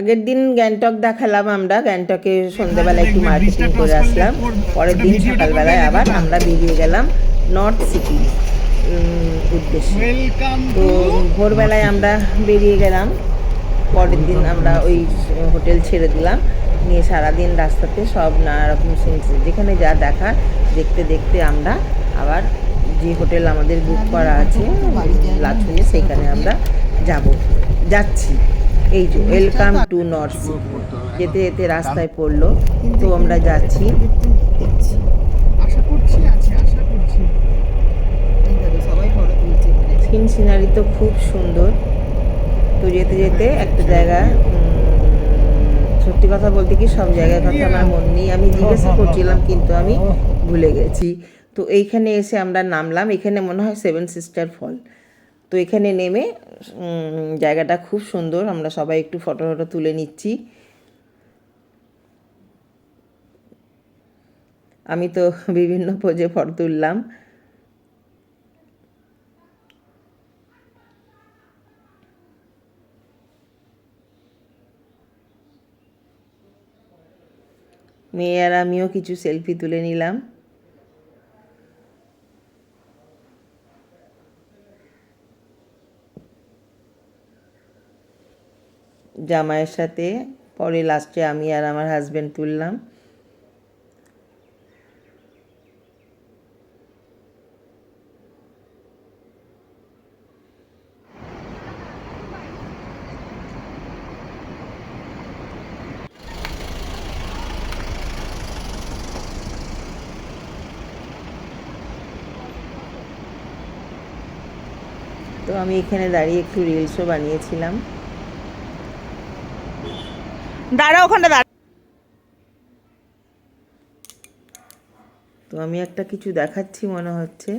আগের দিন গ্যাংটক দেখালাম, আমরা গ্যাংটকে সন্ধ্যেবেলা একটু মার্কেটিং করে আসলাম। পরের দিন সকালবেলায় আবার আমরা বেরিয়ে গেলাম নর্থ সিটি উদ্দেশ্যে। তো ভোরবেলায় আমরা বেরিয়ে গেলাম, পরের দিন আমরা ওই হোটেল ছেড়ে দিলাম, নিয়ে সারাদিন রাস্তাতে সব নানা রকম সিনস যেখানে যা দেখার দেখতে দেখতে আমরা আবার যে হোটেল আমাদের বুক করা আছে লাচুনে, সেইখানে আমরা যাচ্ছি। এই যে ওয়েলকাম টু নর্থ সিটি, যেতে যেতে রাস্তায় পড়লো, তো আমরা যাচ্ছি, দেখছি, আশা করছি সবাই ফটো তুলছে। সিন সিনারি তো খুব সুন্দর। তো যেতে যেতে একটা জায়গা, সত্যি কথা বলতে কি সব জায়গার কথা আমার মন নেই, আমি জিজ্ঞাসা করছিলাম কিন্তু আমি ভুলে গেছি। তো এইখানে এসে আমরা নামলাম, এখানে মনে হয় 7 সিস্টার ফল। তো এখানে নেমে জায়গাটা খুব সুন্দর, আমরা সবাই একটু ফটো ফটো তুলে নিচ্ছি। আমি তো বিভিন্ন পোজে ফটো তুললাম। মেয়ে আর আমিও কিছু সেলফি তুলে নিলাম। জামাইয়ের সাথে পরে লাস্টে আমি আর আমার হাজব্যান্ড তুললাম। তো আমি এখানে দাঁড়িয়ে একটু রিলসও বানিয়েছিলাম। তো আমি একটা কিছু দেখাচ্ছি মনে হচ্ছে।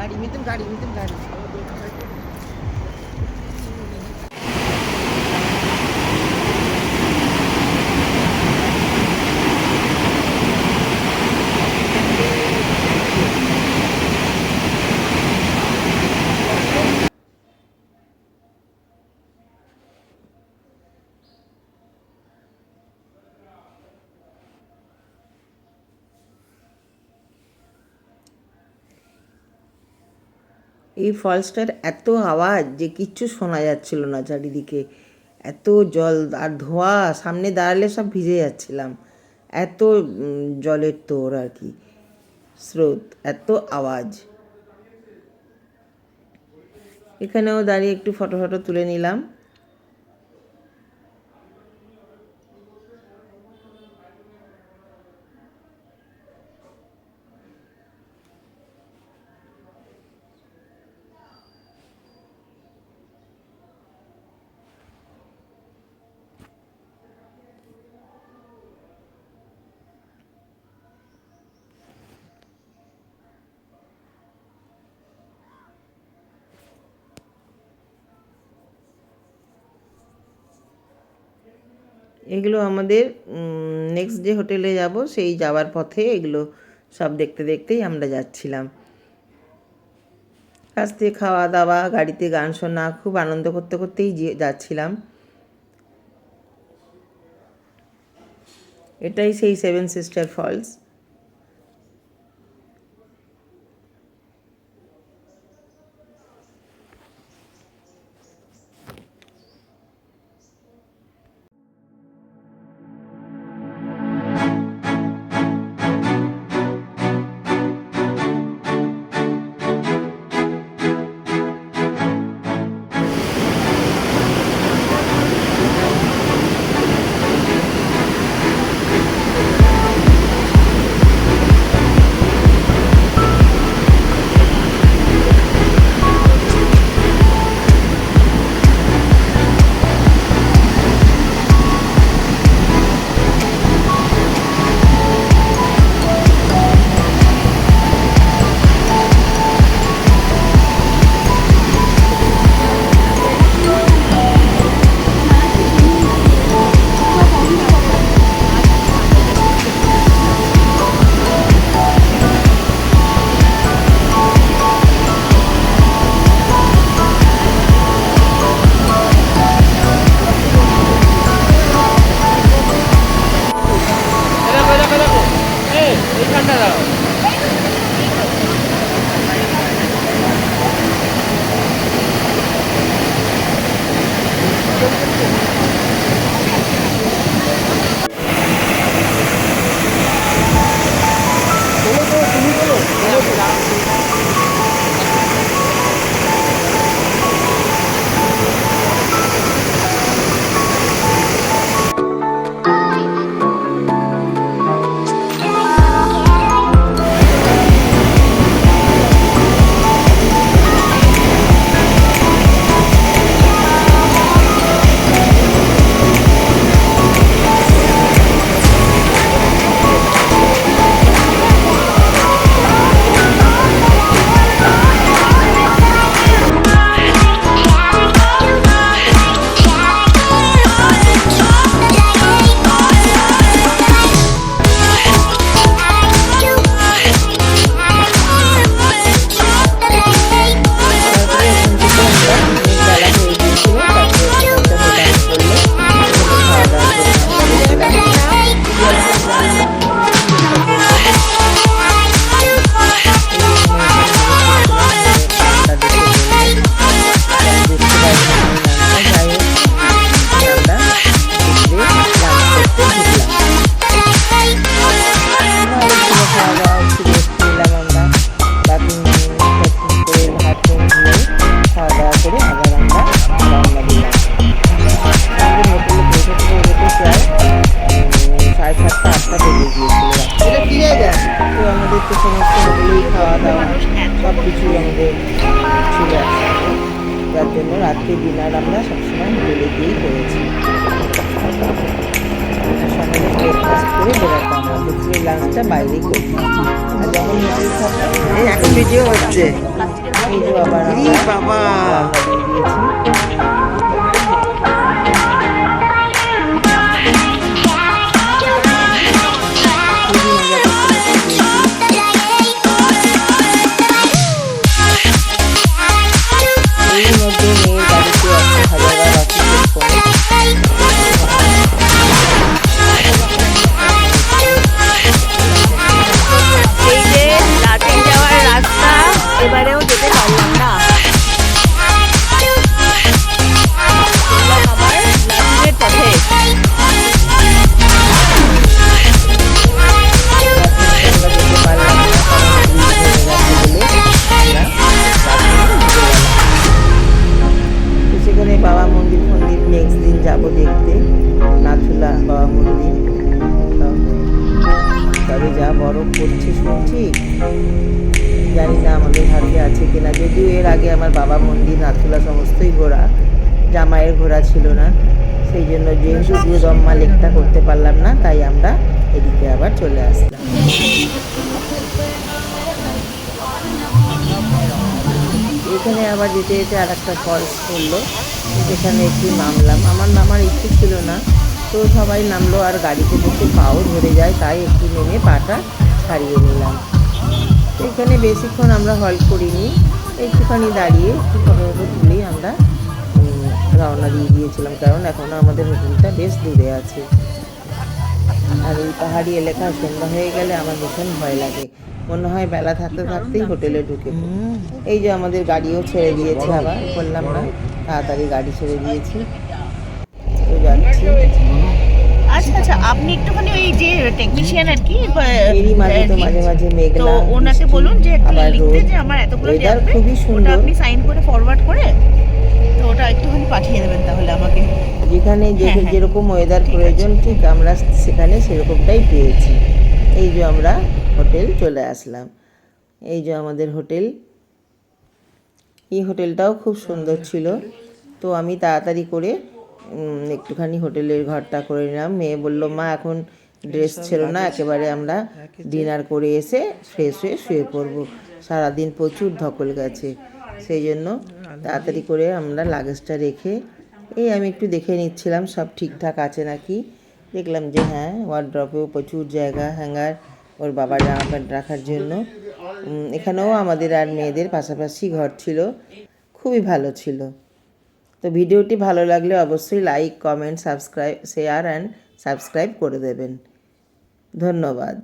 गाड़ी में तुम गाड़ी এই ফলসটার এত আওয়াজ যে কিচ্ছু শোনা যাচ্ছিল না চারিদিকে, এত জল আর ধোঁয়া, সামনে দাঁড়ালে সব ভিজে যাচ্ছিলাম, এত জলের তোর আর কি স্রোত, এত আওয়াজ। এখানেও দাঁড়িয়ে একটু ফটো ফটো তুলে নিলাম। এগুলো আমাদের নেক্সট যে হোটেলে যাব সেই যাওয়ার পথে এগুলো সব দেখতে দেখতেই আমরা যাচ্ছিলাম। রাস্তে খাওয়া দাওয়া, গাড়িতে গান শোনা, খুব আনন্দ করতে করতেই যাচ্ছিলাম। এটাই সেই 7 সিস্টার ফলস। রাতে ডিনার আমরা সবসময় হোটেলে গিয়েই করেছি। সকালে ব্রেকফাস্ট করে বেরোতাম, আর দুপুরের লাঞ্চটা বাইরেই করতাম। আর যখন হোটেল থাকতাম এখন ভিডিও হচ্ছে। এই যে আবার আমরা বাবা রওনা দিয়ে দিয়েছি। খুবই মজা করতে এর মধ্যে মেয়ের বাড়িতে 1,000 অফিসের ফোন। এই যে রাতে যাওয়ার রাস্তা, এবারেও যেতে পারলাম না। আবার লাঞ্চের পথে সেখানে বাবা মন্দির নেক্সট দিন যাব দেখতে, নাথুলা বাবা মন্দির। তবে যা বরফ পড়ছে শুনছি, জানি না আমাদের ভাগ্যে আছে কিনা। যদিও এর আগে আমার বাবা মন্দির নাথুলা সমস্তই ঘোরা, জামাইয়ের ঘোরা ছিল না, সেই জন্য যেহেতু দুদম্মা লেকটা করতে পারলাম না, তাই আমরা এদিকে আবার চলে আসলাম। এখানে আবার যেতে যেতে আর একটা ফলস পড়লো, সেখানে একটু নামলাম। আমার নামার ইচ্ছে ছিল না, তো সবাই নামলো, আর গাড়িতে বসে পাও ধরে যায়, তাই একটু নেমে পাটা ছাড়িয়ে নিলাম। এখানে বেশিক্ষণ আমরা হল্ট করিনি, একটুখানি দাঁড়িয়ে একটু ফটো তুলেই আমরা রওনা দিয়ে দিয়েছিলাম, কারণ এখনও আমাদের হোটেলটা বেশ দূরে আছে। আর এই পাহাড়ি এলাকায় সন্ধ্যা হয়ে গেলে আমার ভীষণ ভয় লাগে, মনে হয় বেলা থাকতে থাকতেই হোটেলে ঢুকে। এই যে আমাদের গাড়িও ছেড়ে দিয়েছে, আবার বললাম না, তাড়াতাড়ি গাড়ি ছেড়ে দিয়েছি, তো যাচ্ছি। আচ্ছা আচ্ছা, আপনি একটুখানি ওই যে টেকনিশিয়ান আর কি, এরই মাঝে তো মাঝে মাঝে তো মেঘলা, ওনাকে বলুন যে একটু আবার লিখতে রোদ। যে আমার এতগুলো ওয়েদার লাগবে, খুবই ওটা সুন্দর। আপনি সাইন করে ফরওয়ার্ড করে তো ওটা একটুখানি পাঠিয়ে দেবেন তাহলে আমাকে। যেখানে হ্যাঁ। যেরকম ওয়েদার ঠিক প্রয়োজন, ঠিক আমরা সেখানে সেরকমটাই পেয়েছি। এই যে আমরা হোটেল চলে আসলাম, এই যে আমাদের হোটেল। এই হোটেলটাও খুব সুন্দর ছিল, তো আমি তাড়াতাড়ি করে একটুখানি হোটেলের ঘরটা করে নিলাম। মেয়ে বলল, মা এখন ড্রেস ছিল না, একেবারে আমরা ডিনার করে এসে ফ্রেশ হয়ে শুয়ে পড়বো, সারাদিন প্রচুর ধকল গেছে। সেই জন্য তাড়াতাড়ি করে আমরা লাগেজটা রেখে আমি একটু দেখে নিচ্ছিলাম সব ঠিকঠাক আছে নাকি। দেখলাম যে হ্যাঁ, ওয়ার্ড্রপেও প্রচুর জায়গা, হ্যাঙ্গার ওর বাবার জামা প্যান্ট রাখার জন্য। এখানেও আমাদের আর মেয়েদের পাশাপাশি ঘর ছিল, খুবই ভালো ছিল। তো ভিডিওটি ভালো লাগলে অবশ্যই like, comment, share and subscribe করে দেবেন। ধন্যবাদ।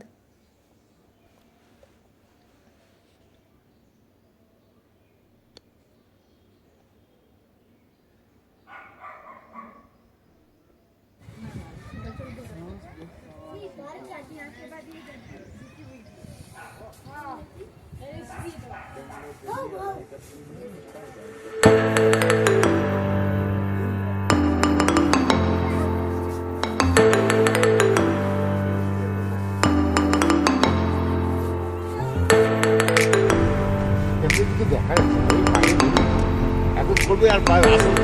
দেখা যাচ্ছে এখন করবে আর আসল